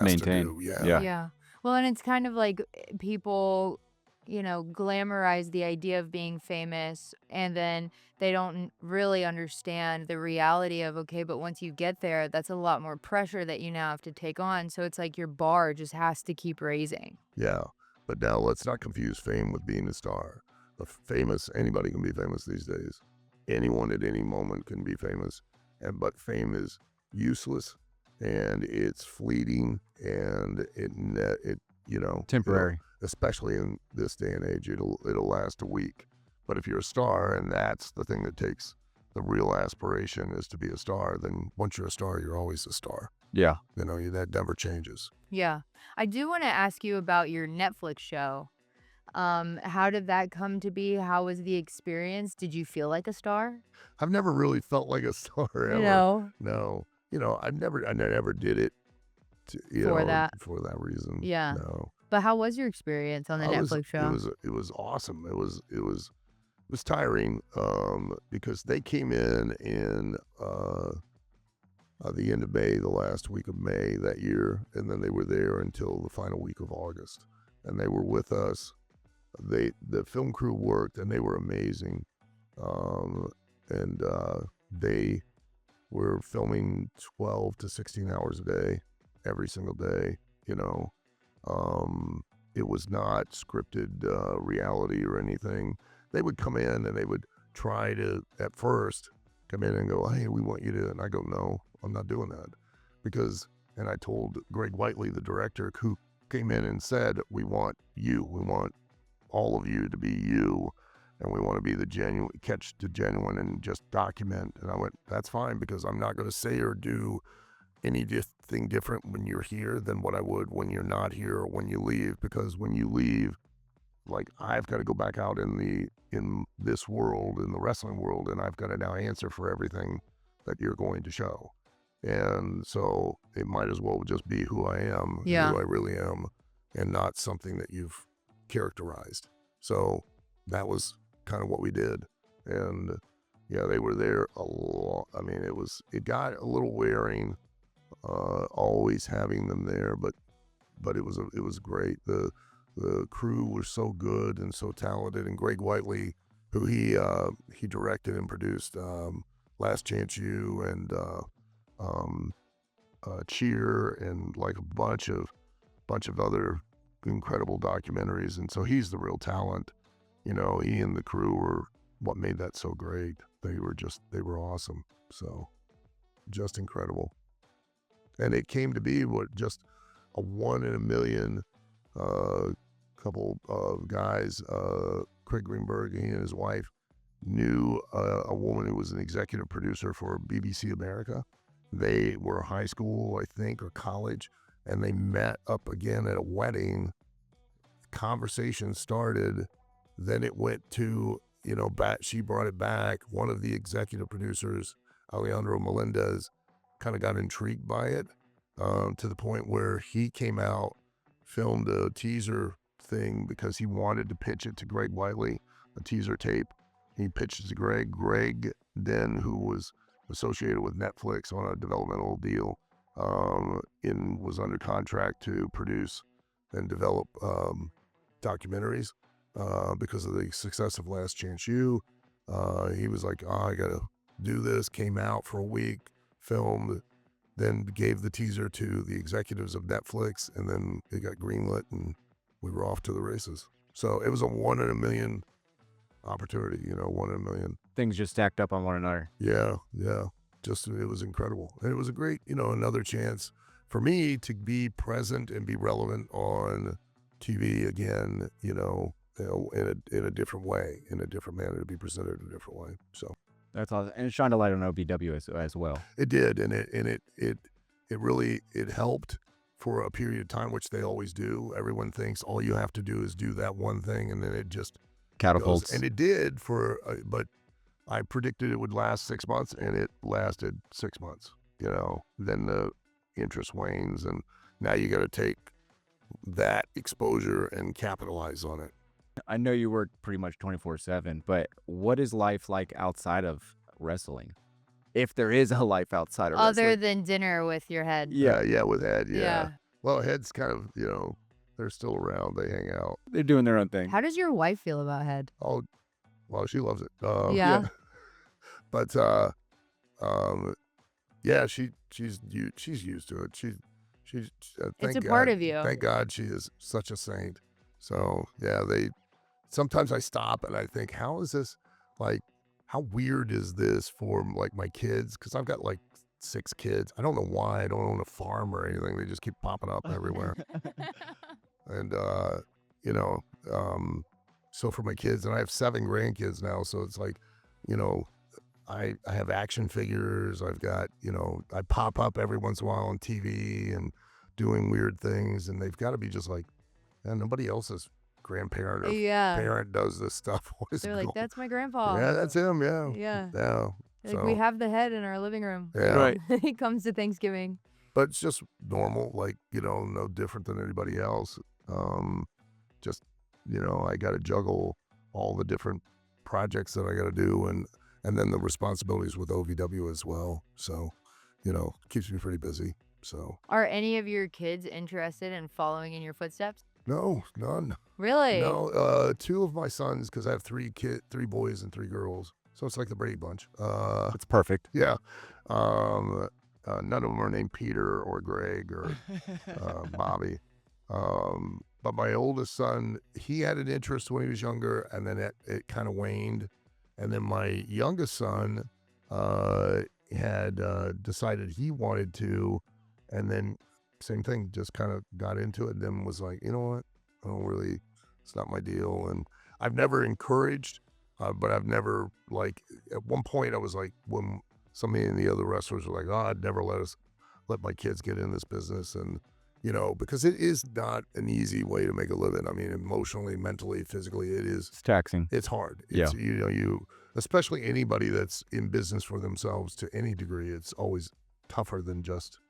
Maintain. do. Yeah. Yeah. Yeah. Well, and it's kind of like people, glamorize the idea of being famous, and then they don't really understand the reality of, okay, but once you get there, that's a lot more pressure that you now have to take on. So it's like your bar just has to keep raising. Yeah. But now let's not confuse fame with being a star. Anybody can be famous these days. Anyone at any moment can be famous. But fame is useless, and it's fleeting, and it Temporary. especially in this day and age, it'll last a week. But if you're a star, and that's the thing that takes the real aspiration is to be a star, then once you're a star, you're always a star. Yeah. That never changes. Yeah. I do want to ask you about your Netflix show. How did that come to be? How was the experience? Did you feel like a star? I've never really felt like a star ever. No. I never did it for that reason. Yeah. No. But how was your experience on the Netflix show? It was awesome. It was tiring because they came in the end of May, the last week of May that year, and then they were there until the final week of August, and they were with us. The film crew worked, and they were amazing, and they were filming 12 to 16 hours a day, every single day. It was not scripted reality or anything. They would come in and they would try to, at first, come in and go, hey, we want you to, and I go, no, I'm not doing that. And I told Greg Whiteley, the director, who came in and said, we want you. We want all of you to be you. And we want to be the genuine and just document. And I went, that's fine, because I'm not going to say or do anything different when you're here than what I would when you're not here or when you leave. Because when you leave, like, I've got to go back out in this world, in the wrestling world, and I've got to now answer for everything that you're going to show. And so it might as well just be who I am, who I really am, and not something that you've characterized. So that was kind of what we did. And yeah, they were there a lot. I mean, it got a little wearing, always having them there, but it was great. The crew was so good and so talented, and Greg Whiteley, who he directed and produced Last Chance U and Cheer, and like a bunch of other incredible documentaries. And so he's the real talent. He and the crew were what made that so great. They were awesome. So just incredible. And it came to be just a 1 in a million couple of guys. Craig Greenberg, he and his wife knew a woman who was an executive producer for BBC America. They were high school, I think, or college, and they met up again at a wedding. Conversation started. Then it went to, she brought it back. One of the executive producers, Alejandro Melendez, kind of got intrigued by it to the point where he came out, filmed a teaser thing because he wanted to pitch it to Greg Whiteley, a teaser tape. He pitched it to Greg. Greg then, who was associated with Netflix on a developmental deal, was under contract to produce and develop documentaries because of the success of Last Chance U. He was like, I gotta do this. Came out for a week, filmed, then gave the teaser to the executives of Netflix, and then it got greenlit, and we were off to the races. So it was a 1 in a million opportunity, 1 in a million. Things just stacked up on one another. Yeah. Just, it was incredible. And it was a great, another chance for me to be present and be relevant on TV again, in a different way, in a different manner, to be presented in a different way. So That's awesome. And it shined a light on OVW as well. it did. And it really helped for a period of time, which they always do. Everyone thinks all you have to do is do that one thing, and then it just Catapults. goes. And it did but I predicted it would last 6 months, and it lasted 6 months. Then the interest wanes, and now you got to take that exposure and capitalize on it. I know you work pretty much 24/7, but what is life like outside of wrestling? If there is a life outside of Other wrestling. than dinner with your head. Yeah, with Ed, yeah. Yeah. Well, Ed's kind of, they're still around. They hang out. They're doing their own thing. How does your wife feel about head? Oh, well, she loves it. Yeah. But yeah, she's used to it. She's It's a part of you. Thank God she is such a saint. So yeah, sometimes I stop and I think, how is this, like, how weird is this for like my kids? Because I've got like 6 kids. I don't know why. I don't own a farm or anything. They just keep popping up everywhere. And so for my kids, and I have 7 grandkids now, so it's like, I have action figures. I've got, I pop up every once in a while on TV and doing weird things, and they've got to be just like, man, nobody else's grandparent or Yeah. parent does this stuff. What is They're it like, going- that's my grandpa. Yeah, that's him. Yeah. Yeah. Yeah. Like, So, we have the head in our living room. yeah. Right. He comes to Thanksgiving. But it's just normal, like, no different than anybody else. Just, I got to juggle all the different projects that I got to do, and then the responsibilities with OVW as well. So, keeps me pretty busy. So, Are any of your kids interested in following in your footsteps? no, none. Really? No, 2 of my sons, because I have 3 boys and 3 girls. So it's like the Brady Bunch. It's perfect. Yeah. None of them are named Peter or Greg or Bobby. But my oldest son, he had an interest when he was younger, and then it kind of waned. And then my youngest son had decided he wanted to, and then same thing, just kind of got into it, and then was like, you know what? I don't really, it's not my deal. And I've never encouraged, but I've never, like, at one point I was like, when some of the other wrestlers were like, oh, I'd never let my kids get in this business. And, because it is not an easy way to make a living. I mean, emotionally, mentally, physically, It's taxing. it's hard. Yeah. It's, you, especially anybody that's in business for themselves to any degree, it's always tougher than just,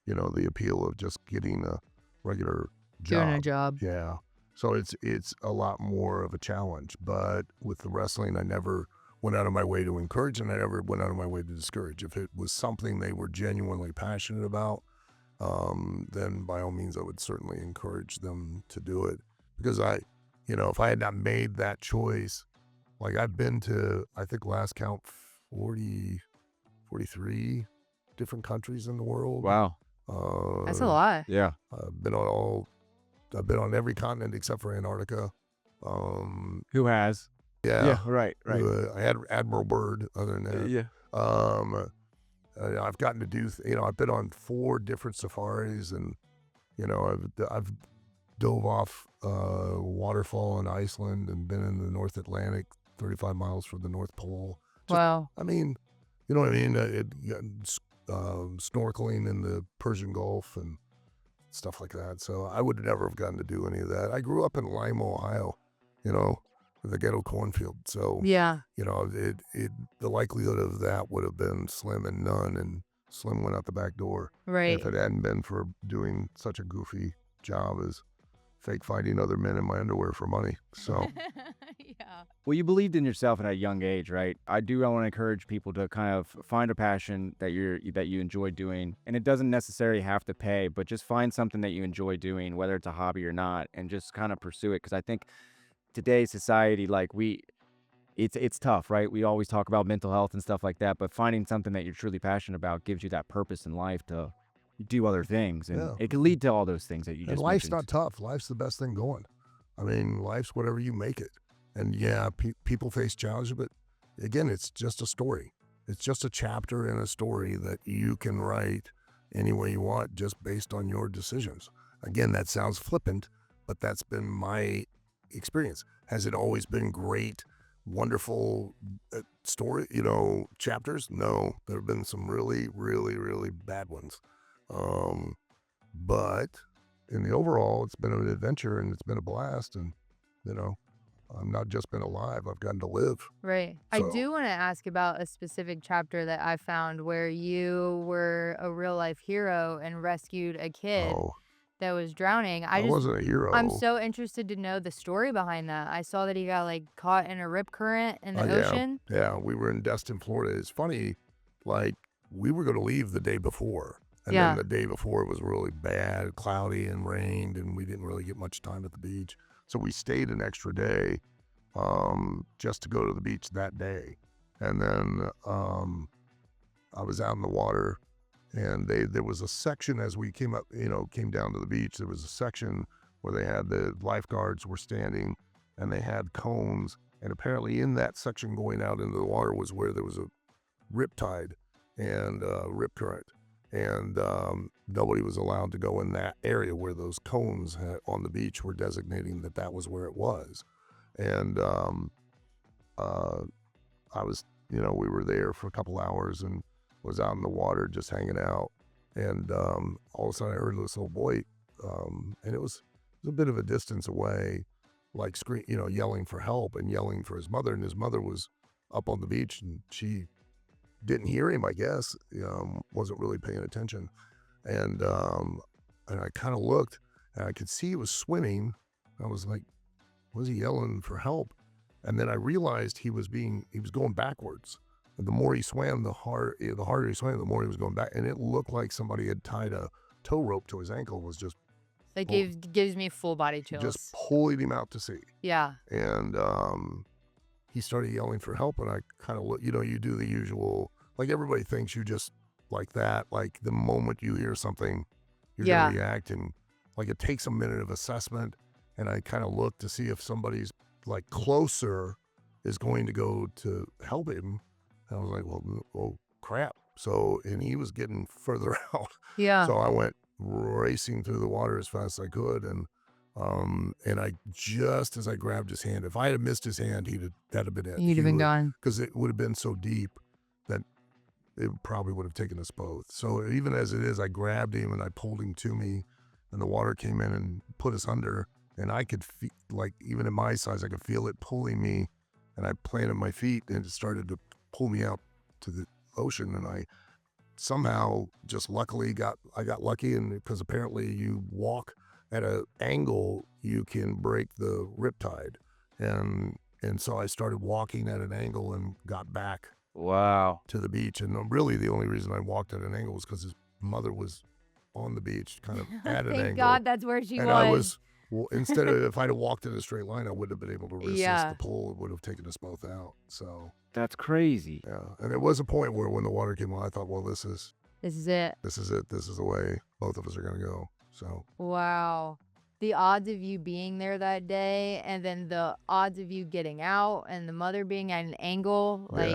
the appeal of just getting a regular job. Doing a job. Yeah. So it's a lot more of a challenge. But with the wrestling, I never went out of my way to encourage, and I never went out of my way to discourage. If it was something they were genuinely passionate about, then by all means, I would certainly encourage them to do it. Because if I had not made that choice, like, I've been to, I think last count, 43 different countries in the world. Wow. That's a lot. Yeah. I've been on every continent except for Antarctica. Who has? Yeah. Right. I had Admiral Byrd. Other than that, Yeah. I've gotten to do. I've been on 4 different safaris, and I've dove off a waterfall in Iceland and been in the North Atlantic, 35 miles from the North Pole. Wow. I mean, you know what I mean? Snorkeling in the Persian Gulf and stuff like that. So I would never have gotten to do any of that. I grew up in Lima, Ohio, the ghetto cornfield. So, Yeah. the likelihood of that would have been slim and none, and slim went out the back door. Right. If it hadn't been for doing such a goofy job as fake fighting other men in my underwear for money. So, Yeah. Well, you believed in yourself at a young age, right? I want to encourage people to kind of find a passion that you enjoy doing, and it doesn't necessarily have to pay, but just find something that you enjoy doing, whether it's a hobby or not, and just kind of pursue it. Because I think today's society, like, it's tough, right? We always talk about mental health and stuff like that, but finding something that you're truly passionate about gives you that purpose in life to do other things, and Yeah. it can lead to all those things that you and just life's mentioned. not tough. Life's the best thing going. I mean, life's whatever you make it. And yeah, people face challenges, but again, it's just a story. It's just a chapter in a story that you can write any way you want, just based on your decisions. Again, that sounds flippant, but that's been my experience. Has it always been great, wonderful story, chapters? No, there have been some really, really, really bad ones. But in the overall, it's been an adventure and it's been a blast. And, I've not just been alive, I've gotten to live. Right. I So, do want to ask about a specific chapter that I found where you were a real life hero and rescued a kid oh, that was drowning. I wasn't a I'm hero. so interested to know the story behind that. I saw that he got like caught in a rip current in the Yeah. ocean. Yeah, we were in Destin, Florida. It's funny, like, we were going to leave the day before. And Yeah. then the day before it was really bad, cloudy and rained, and we didn't really get much time at the beach. So we stayed an extra day just to go to the beach that day. And then I was out in the water, and there was a section as we came up, came down to the beach. There was a section where they had the lifeguards were standing, and they had cones. And apparently in that section going out into the water was where there was a rip tide and rip current. And nobody was allowed to go in that area where those cones on the beach were designating that was where it was. And I was, we were there for a couple hours and was out in the water just hanging out. And all of a sudden I heard this little boy, and it was a bit of a distance away, like yelling for help and yelling for his mother. And his mother was up on the beach, and she didn't hear him, I guess, wasn't really paying attention. And I kind of looked, and I could see he was swimming. I was like, was he yelling for help? And then I realized he was going backwards. And the more he swam, the harder he swam, the more he was going back. And it looked like somebody had tied a tow rope to his ankle, was just That gives me full body chills. just pulling him out to sea. Yeah. And he started yelling for help, and I kind of look, you do the usual, like everybody thinks you just like that, like the moment you hear something, you're going to react, and like it takes a minute of assessment, and I kind of look to see if somebody's like closer is going to go to help him. And I was like, well, crap. So, and he was getting further out. Yeah. So I went racing through the water as fast as I could, and I just as I grabbed his hand, if I had missed his hand, that'd have been it. You'd have been gone. Because it would have been so deep that it probably would have taken us both. So even as it is, I grabbed him and I pulled him to me, and the water came in and put us under, and I could feel, like, even at my size, I could feel it pulling me, and I planted my feet, and it started to pull me out to the ocean, and I somehow just luckily got lucky, and because apparently you walk at an angle, you can break the riptide, and so I started walking at an angle and got back Wow. to the beach. And really the only reason I walked at an angle was because his mother was on the beach, kind of at an Thank angle. God that's where she And was. I was, well, instead of, if I'd have walked in a straight line, I wouldn't have been able to resist Yeah. the pull. It would have taken us both out. So That's crazy. yeah, and there was a point where when the water came on, I thought, well, this is This is it. it. This is the way both of us are gonna go. So Wow. The odds of you being there that day, and then the odds of you getting out, and the mother being at an angle, like,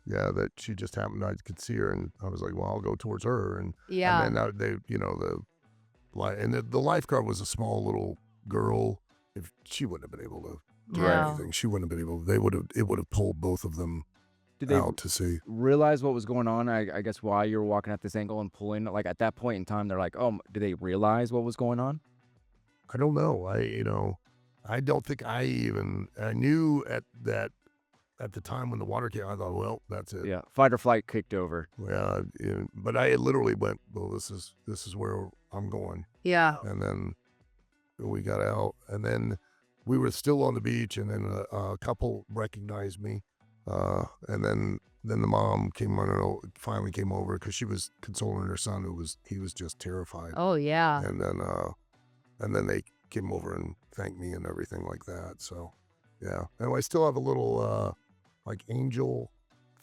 yeah. That she just happened. I could see her, and I was like, well, I'll go towards her, and yeah. And then they, the lifeguard was a small little girl. If she wouldn't have been able to do No. anything, she wouldn't have been able. It would have pulled both of them Did they out to sea. realize what was going on? I guess while you were walking at this angle and pulling, like at that point in time, they're like, oh, did they realize what was going on? I don't know. I don't think I knew at the time when the water came. I thought, well, that's it. Yeah. Fight or flight kicked over. Yeah, but I literally went, well, this is where I'm going. Yeah. And then we got out, and then we were still on the beach, and then a couple recognized me, and then the mom finally came over because she was consoling her son, he was just terrified. Oh, yeah. And then they came over and thanked me and everything like that. So yeah, and I still have a little like angel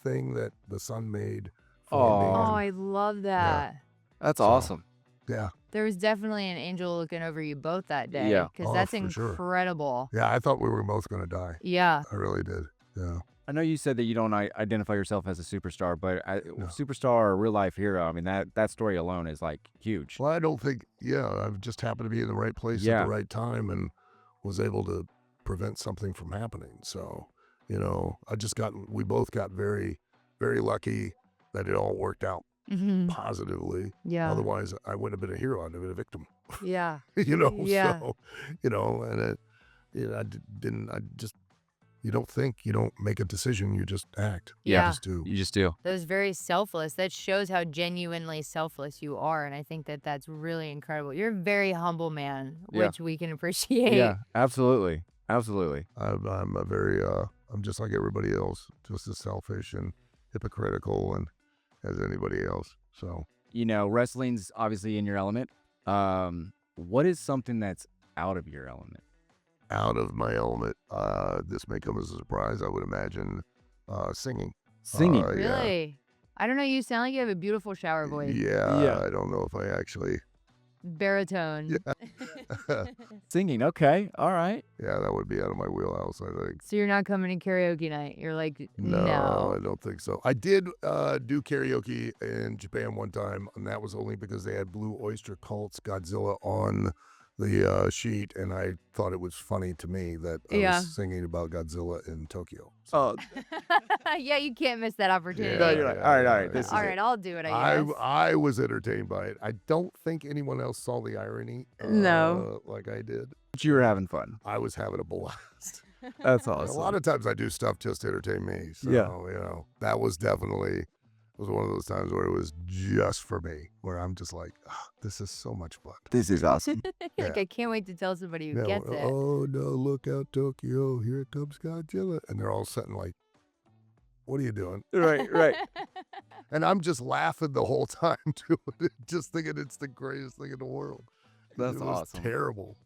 thing that the son made for me. Oh, Aw. I love that. That's So- awesome. Yeah, There was definitely an angel looking over you both that day. Yeah. Because Oh, that's for sure. incredible. yeah. I thought we were both gonna die. Yeah. I really did. Yeah. I know you said that you don't identify yourself as a superstar, but No. superstar or real life hero, I mean, that story alone is like huge. Well, I don't think. Yeah, I've just happened to be in the right place at Yeah. the right time and was able to prevent something from happening. So, we both got very, very lucky that it all worked out positively. Yeah. Otherwise, I wouldn't have been a hero. I'd have been a victim. Yeah. Yeah. So, and I didn't. I just you don't think, you don't make a decision, you just act. Yeah. You just do. You just do. That was very selfless. That shows how genuinely selfless you are, and I think that that's really incredible. You're a very humble man, Yeah. which we can appreciate. Yeah, absolutely. Absolutely. I'm a very I'm just like everybody else, just as selfish and hypocritical and as anybody else. So Wrestling's obviously in your element. What is something that's out of your element? out of my element, this may come as a surprise. I would imagine singing. Singing. Yeah. Really? I don't know. You sound like you have a beautiful shower voice. Yeah, I don't know if I actually. Baritone. Singing. Okay. All right. Yeah, that would be out of my wheelhouse, I think. So you're not coming to karaoke night. You're like, No, I don't think so. I did do karaoke in Japan one time, and that was only because they had Blue Oyster Cult's Godzilla on the sheet, and I thought it was funny to me that I Yeah. was singing about Godzilla in Tokyo. Oh, Yeah, you can't miss that opportunity. No, you're like, all right, this is All right, I'll do it, I guess. I was entertained by it. I don't think anyone else saw the irony No. like I did. but you were having fun. I was having a blast. That's A awesome. lot of times I do stuff just to entertain me. So, Yeah. that was definitely one of those times where it was just for me, where I'm just like, this is so much fun. This is awesome. Like, I can't wait to tell somebody who gets it. Oh, no, look out, Tokyo. Here comes Godzilla. And they're all sitting like, what are you doing? right. And I'm just laughing the whole time, doing it, just thinking it's the greatest thing in the world. That's it was awesome. terrible.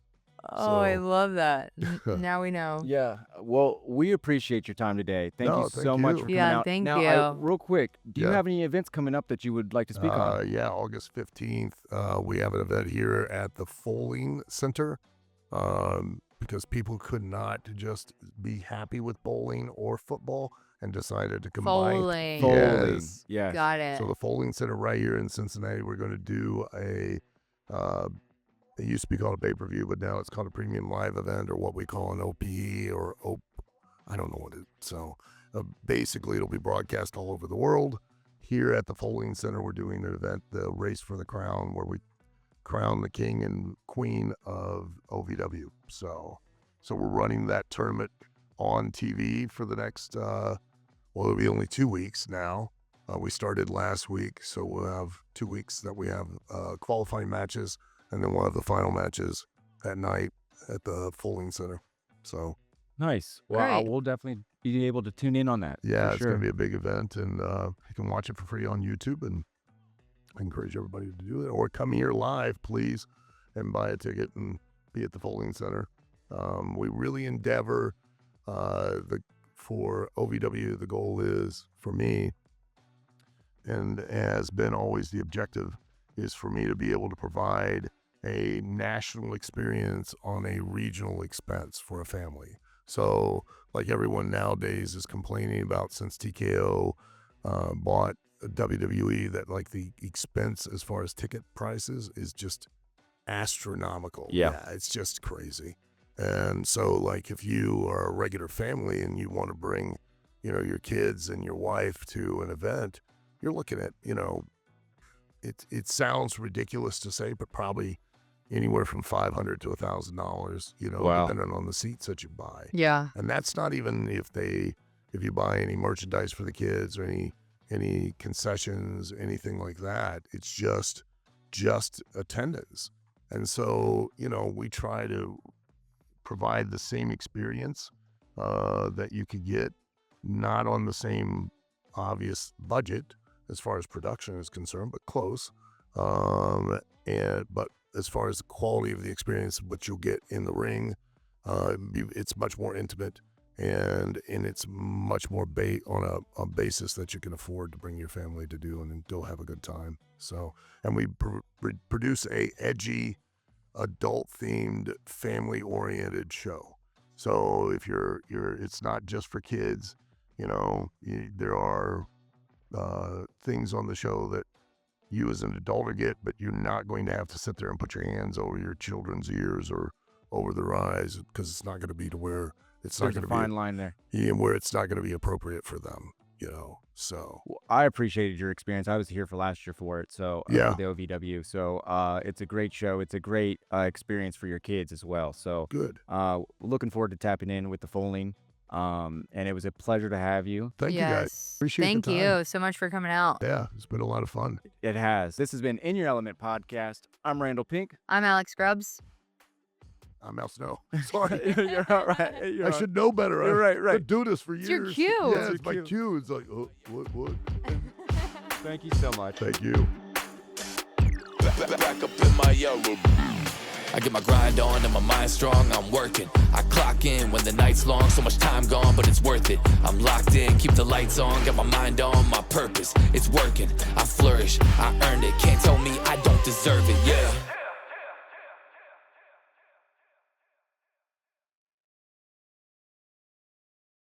Oh, I So- love that. Now we know. Yeah. Well, we appreciate your time today. Thank No, you thank so much you. for coming Yeah, out. thank now, you. real quick, do you Yeah. have any events coming up that you would like to speak on? Yeah, August 15th, we have an event here at the Foaling Center because people could not just be happy with bowling or football and decided to combine. Foaling. Bowling. Yes. Yes. Got it. So the Foaling Center right here in Cincinnati, we're going to do it used to be called a pay-per-view, but now it's called a premium live event, or what we call an OPE or I don't know what it is. So basically it'll be broadcast all over the world. Here at the Foaling Center, we're doing an event, the Race for the Crown, where we crown the king and queen of OVW. So we're running that tournament on TV for the next, it'll be only 2 weeks now. We started last week, so we'll have 2 weeks that we have qualifying matches, and then we'll have the final matches at night at the Foaling Center. So Nice. Well, I Great. will definitely be able to tune in on that. yeah, for it's sure. going to be a big event, and you can watch it for free on YouTube, and I encourage everybody to do it, or come here live, please, and buy a ticket and be at the Foaling Center. We really endeavor for OVW, the goal is for me, and has been always the objective, is for me to be able to provide a national experience on a regional expense for a family. So like everyone nowadays is complaining about, since TKO bought WWE, that like the expense as far as ticket prices is just astronomical. Yeah. It's just crazy. And so like if you are a regular family and you want to bring, your kids and your wife to an event, you're looking at, it sounds ridiculous to say, but probably anywhere from $500 to $1,000, Wow. depending on the seats that you buy. Yeah. And that's not even if you buy any merchandise for the kids or any concessions, anything like that. It's just attendance. And so, we try to provide the same experience that you could get, not on the same obvious budget as far as production is concerned, but close. But as far as the quality of the experience, what you'll get in the ring, it's much more intimate, and it's much more on a basis that you can afford to bring your family to do and still have a good time. So, and we produce a edgy, adult-themed, family-oriented show. So if it's not just for kids. There are things on the show that you as an adult will get, but you're not going to have to sit there and put your hands over your children's ears or over their eyes, because it's not going to be to where it's not There's going a to fine line there. be where it's not going to be appropriate for them. So Well, I appreciated your experience. I was here for last year for it, so Yeah. for the OVW. So it's a great show. It's a great experience for your kids as well. So good. looking forward to tapping in with the Foaling. And it was a pleasure to have you. Thank you guys. Yes. Appreciate the Thank time. you so much for coming out. Yeah, it's been a lot of fun. It has. This has been In Your Element podcast. I'm Randall Pink. I'm Alex Grubbs. I'm Al Snow. Sorry. You're all right. You're I all should know better. You're right, I've right. been doing this for It's years. your cue. Yeah, It's it's your my cue. cue. It's like, oh, what? Thank you so much. Thank you. Back up in my element. I get my grind on and my mind strong, I'm working. I clock in when the night's long, so much time gone, but it's worth it. I'm locked in, keep the lights on, got my mind on my purpose. It's working, I flourish, I earned it.